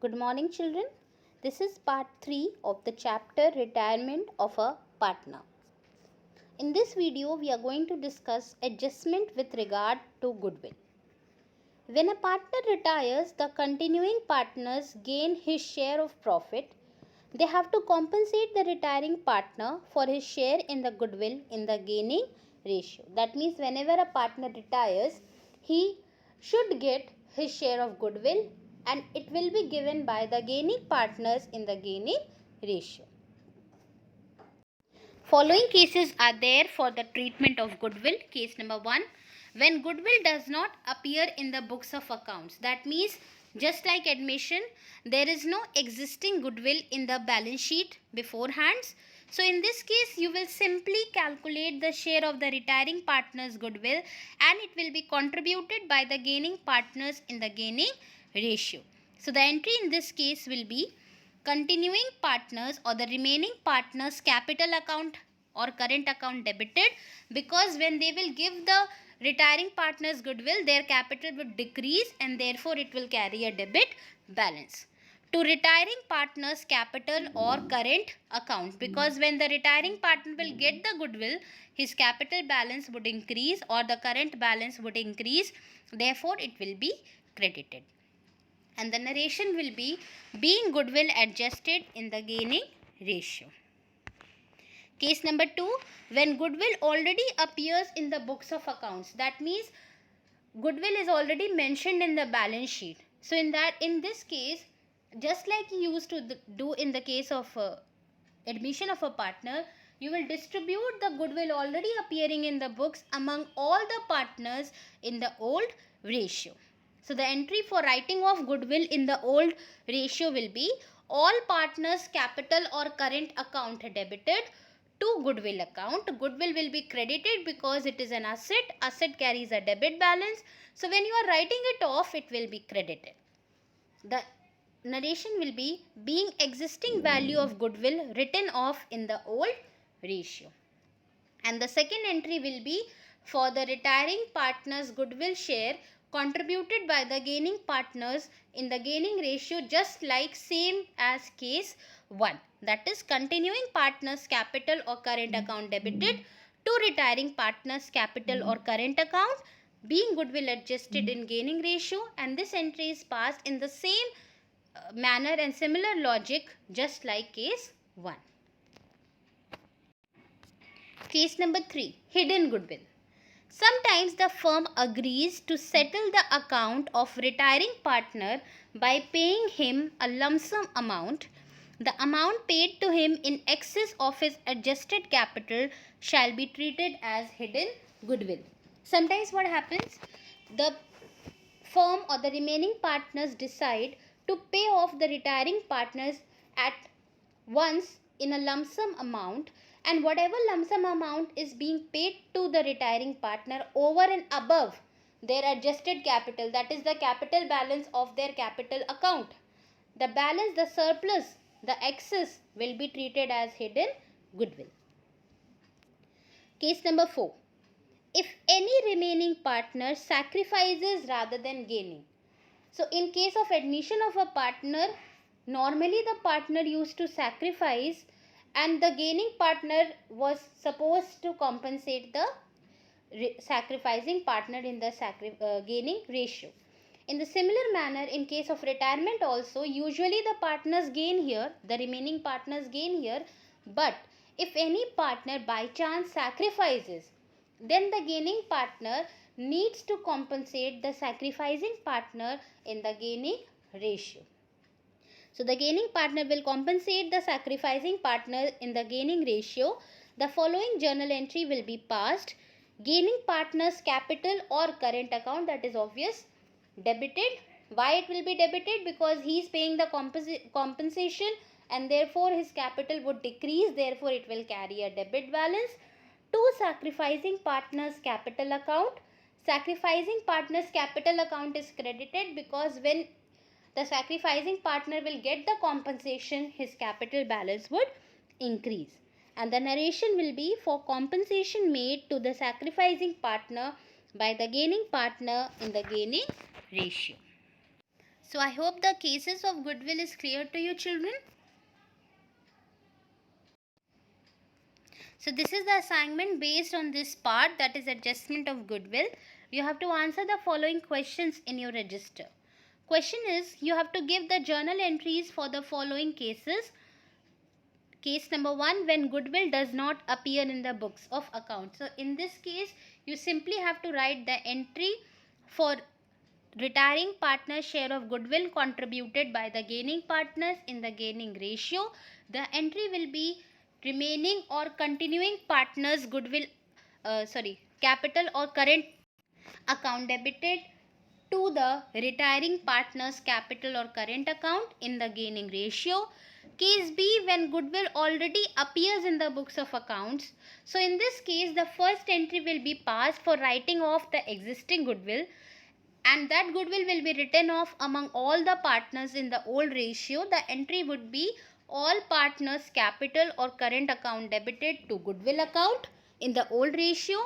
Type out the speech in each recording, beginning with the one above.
Good morning, children. This is part 3 of the chapter Retirement of a Partner. In this video, we are going to discuss adjustment with regard to goodwill. When a partner retires, the continuing partners gain his share of profit. They have to compensate the retiring partner for his share in the goodwill in the gaining ratio. That means whenever a partner retires, he should get his share of goodwill and it will be given by the gaining partners in the gaining ratio. Following cases are there for the treatment of goodwill. Case number 1, when goodwill does not appear in the books of accounts. That means just like admission, there is no existing goodwill in the balance sheet beforehand. So in this case, you will simply calculate the share of the retiring partner's goodwill and it will be contributed by the gaining partners in the gaining ratio. So the entry in this case will be continuing partners or the remaining partners capital account or current account debited, because when they will give the retiring partners goodwill, their capital would decrease and therefore it will carry a debit balance. To retiring partners capital or current account, because when the retiring partner will get the goodwill, his capital balance would increase or the current balance would increase, therefore it will be credited. And the narration will be being goodwill adjusted in the gaining ratio. Case number 2, when goodwill already appears in the books of accounts. That means goodwill is already mentioned in the balance sheet. So in this case, just like you used to do in the case of admission of a partner, you will distribute the goodwill already appearing in the books among all the partners in the old ratio. So the entry for writing of goodwill in the old ratio will be all partners capital or current account debited to goodwill account. Goodwill will be credited because it is an asset. Asset carries a debit balance. So when you are writing it off, it will be credited. The narration will be being existing value of goodwill written off in the old ratio. And the second entry will be for the retiring partner's goodwill share contributed by the gaining partners in the gaining ratio, just like same as case 1. That is continuing partners capital or current account debited to retiring partners capital or current account being goodwill adjusted in gaining ratio, and this entry is passed in the same manner and similar logic just like case 1. Case number 3, hidden goodwill. Sometimes the firm agrees to settle the account of retiring partner by paying him a lump sum amount. The amount paid to him in excess of his adjusted capital shall be treated as hidden goodwill. Sometimes what happens? The firm or the remaining partners decide to pay off the retiring partners at once in a lump sum amount, and whatever lump sum amount is being paid to the retiring partner over and above their adjusted capital, that is the capital balance of their capital account, the balance, the surplus, the excess will be treated as hidden goodwill. Case number 4, if any remaining partner sacrifices rather than gaining. So in case of admission of a partner, normally the partner used to sacrifice and the gaining partner was supposed to compensate the sacrificing partner in the gaining ratio. In the similar manner, in case of retirement also, usually the partners gain here, the remaining partners gain here, but if any partner by chance sacrifices, then the gaining partner needs to compensate the sacrificing partner in the gaining ratio. So the gaining partner will compensate the sacrificing partner in the gaining ratio. The following journal entry will be passed. Gaining partner's capital or current account, that is obvious, debited. Why it will be debited? Because he is paying the compensation and therefore his capital would decrease, therefore it will carry a debit balance. To sacrificing partner's capital account. Sacrificing partner's capital account is credited because when the sacrificing partner will get the compensation, his capital balance would increase. And the narration will be for compensation made to the sacrificing partner by the gaining partner in the gaining ratio. So I hope the cases of goodwill is clear to you, children. So this is the assignment based on this part, that is adjustment of goodwill. You have to answer the following questions in your register. Question is, you have to give the journal entries for the following cases. Case number 1, when goodwill does not appear in the books of accounts. So in this case, you simply have to write the entry for retiring partner's share of goodwill contributed by the gaining partners in the gaining ratio. The entry will be remaining or continuing partners goodwill capital or current account debited to the retiring partner's capital or current account in the gaining ratio. Case B, when goodwill already appears in the books of accounts. So in this case, the first entry will be passed for writing off the existing goodwill, and that goodwill will be written off among all the partners in the old ratio. The entry would be all partners capital or current account debited to goodwill account in the old ratio.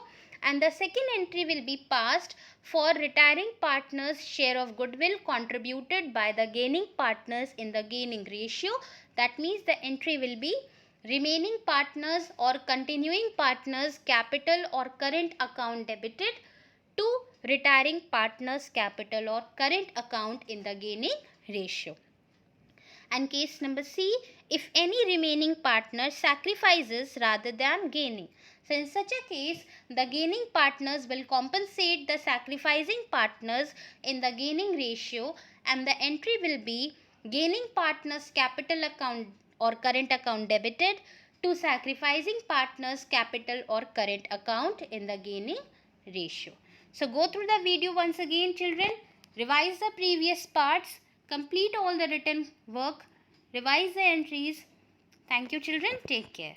And the second entry will be passed for retiring partners share of goodwill contributed by the gaining partners in the gaining ratio. That means the entry will be remaining partners or continuing partners capital or current account debited to retiring partners capital or current account in the gaining ratio. And case number C, if any remaining partner sacrifices rather than gaining. So in such a case, the gaining partners will compensate the sacrificing partners in the gaining ratio, and the entry will be gaining partners capital account or current account debited to sacrificing partners capital or current account in the gaining ratio. So go through the video once again, children. Revise the previous parts. Complete all the written work. Revise the entries. Thank you, children. Take care.